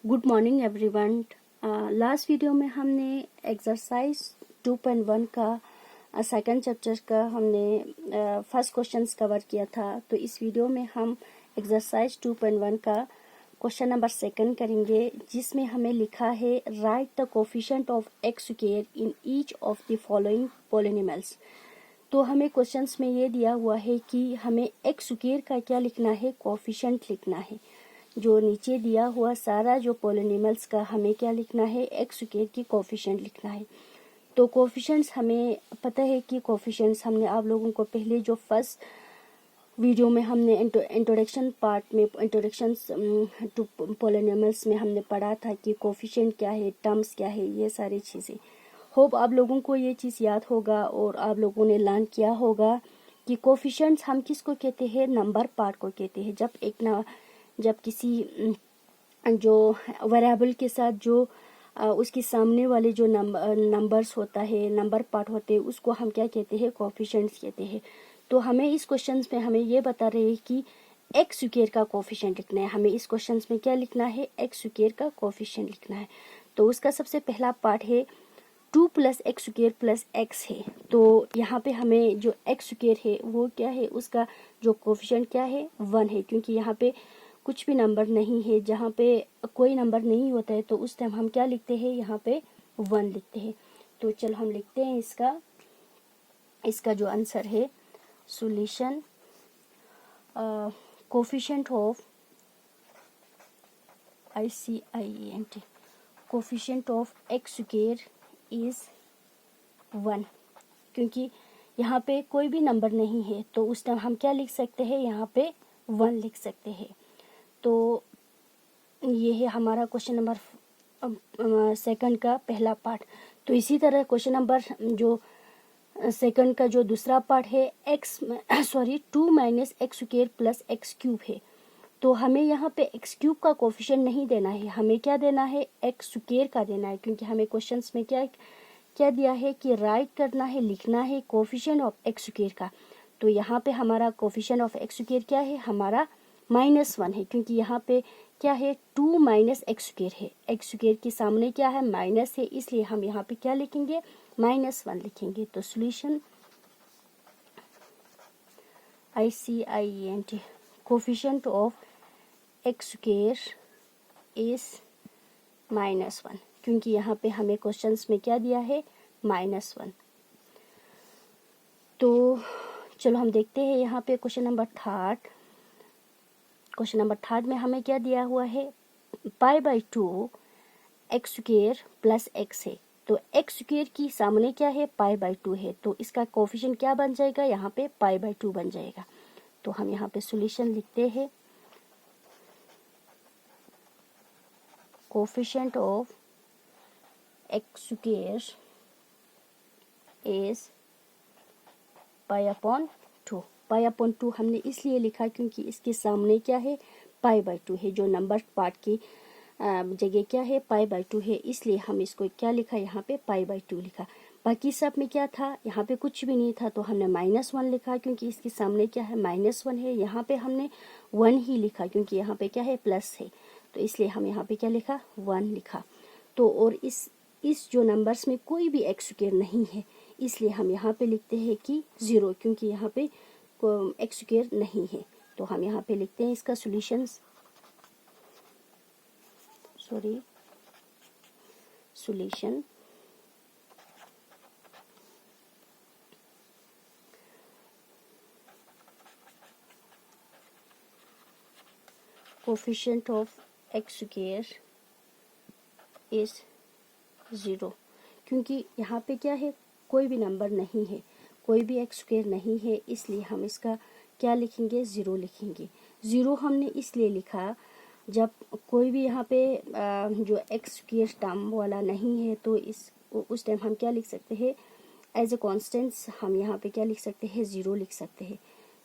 Good morning everyone. Last video में हमने exercise 2.1 का सेकंड चैप्टर का हमने फर्स्ट क्वेश्चंस कवर किया था। तो इस वीडियो में हम एक्सरसाइज 2.1 का क्वेश्चन नंबर सेकंड करेंगे, जिसमें हमें लिखा है right the coefficient of x square in each of the following polynomials. तो हमें क्वेश्चंस में ये दिया हुआ है कि हमें एक्स स्क्वायर का क्या लिखना है, कोफिशिएंट लिखना है। जो नीचे दिया हुआ सारा जो पॉलिनोमियल्स का हमें क्या लिखना है, एक्स स्क्वायर की कोफिशिएंट लिखना है। तो कोफिशिएंट्स हमें पता है कि कोफिशिएंट्स हमने आप लोगों को पहले जो फर्स्ट वीडियो में हमने इंट्रोडक्शन पार्ट में इंट्रोडक्शन टू पॉलिनोमियल्स में हमने पढ़ा था कि कोफिशिएंट क्या है, टर्म्स क्या है, ये सारी चीज़ें। होप आप लोगों को ये चीज़ याद होगा और आप लोगों ने लर्न किया होगा कि कोफिशिएंट्स हम किसको कहते हैं, नंबर पार्ट को कहते हैं। जब किसी जो वेरिएबल के साथ जो उसके सामने वाले जो नंबर्स होता है, नंबर पार्ट होते हैं, उसको हम क्या कहते हैं, कोफिशिएंट्स कहते हैं। तो हमें इस क्वेश्चंस में हमें ये बता रहे हैं कि एक्स स्क्वायर का कोफिशिएंट लिखना है। हमें इस क्वेश्चंस में क्या लिखना है, एक्स स्क्वायर का कोफिशिएंट लिखना है। तो उसका सबसे पहला पार्ट है 2 + एक्स स्क्वायर + एक्स है। तो यहाँ पे हमें जो एक्स स्क्वायर है वो क्या है, उसका जो कोफिशिएंट क्या है, 1 है। क्योंकि यहाँ पे कुछ भी नंबर नहीं है, जहाँ पे कोई नंबर नहीं होता है तो उस टाइम हम क्या लिखते हैं, यहाँ पे 1 लिखते हैं। तो चलो हम लिखते हैं इसका जो आंसर है, solution coefficient of ICIENT coefficient of x square is 1। क्योंकि यहाँ पे कोई भी नंबर नहीं है तो उस टाइम हम क्या लिख सकते हैं, यहाँ पे 1 लिख सकते हैं। तो ये है हमारा क्वेश्चन नंबर सेकंड का पहला पार्ट। तो इसी तरह क्वेश्चन नंबर जो सेकंड का जो दूसरा पार्ट है 2 - एक्स स्क्वायर + एक्स क्यूब है। तो हमें यहाँ पे एक्स क्यूब का कोफिशिएंट नहीं देना है, हमें क्या देना है, एक्स स्क्वायर का देना है। क्योंकि हमें क्वेश्चंस में क्या दिया है कि राइट करना है, लिखना है कोफिशिएंट ऑफ एक्स स्क्वायर का। तो यहाँ पे हमारा कोफिशिएंट ऑफ एक्स स्क्वायर क्या है, हमारा -1 है। क्योंकि यहाँ पे क्या है, 2 - एक्स स्क्वायर है, एक्स स्क्वायर के सामने क्या है, माइनस है, इसलिए हम यहाँ पे क्या लिखेंगे, -1 लिखेंगे। तो solution ICIENT coefficient of x square is -1। क्योंकि यहाँ पे हमें क्वेश्चंस में क्या दिया है, -1। तो चलो हम देखते हैं यहाँ पे क्वेश्चन नंबर थर्ड में हमें क्या दिया हुआ है, π/2 एक्स स्क्वायर + एक्स है। तो एक्स स्क्वायर की सामने क्या है, π/2 है। तो इसका कोफिशिएंट क्या बन जाएगा, यहाँ पे π/2 बन जाएगा। तो हम यहाँ पे सॉल्यूशन लिखते हैं, coefficient of x square is π/2। π/2 हमने इसलिए लिखा क्योंकि इसके सामने क्या है, π/2 है। जो नंबर पार्ट की जगह क्या है, π/2 है, इसलिए हम इसको क्या लिखा, यहाँ पे π/2 लिखा। बाकी सब में क्या था, यहाँ पे कुछ भी नहीं था तो हमने -1 लिखा। क्योंकि इसके सामने क्या है, -1 है। यहाँ पे हमने 1 ही लिखा क्योंकि यहाँ पे क्या है, प्लस है, तो इसलिए हम यहाँ पे क्या लिखा, 1 लिखा। तो और इस जो नंबर्स में कोई भी एक्स स्क्वायर नहीं है, इसलिए हम यहाँ पे लिखते हैं कि 0, क्योंकि यहाँ पे एक्स स्क्वायर नहीं है। तो हम यहाँ पे लिखते हैं इसका solution coefficient of x square is 0। क्योंकि यहाँ पे क्या है, कोई भी नंबर नहीं है, कोई भी एक्स स्क्वायर नहीं है, इसलिए हम इसका क्या लिखेंगे, 0 लिखेंगे। 0 हमने इसलिए लिखा, जब कोई भी यहाँ पे जो एक्स स्क्वायर टर्म वाला नहीं है तो उस टाइम हम क्या लिख सकते हैं, एज अ कॉन्स्टेंट्स हम यहाँ पे क्या लिख सकते हैं, 0 लिख सकते हैं।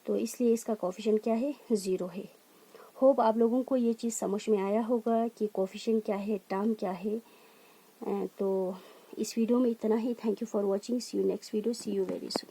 तो इसलिए इसका कोफिशिएंट क्या है, 0 है। होप आप लोगों को ये चीज़ समझ में आया होगा कि कोफिशिएंट क्या है, टर्म क्या है। तो इस वीडियो में इतना ही। Thank you for watching. See you next video. See you very soon.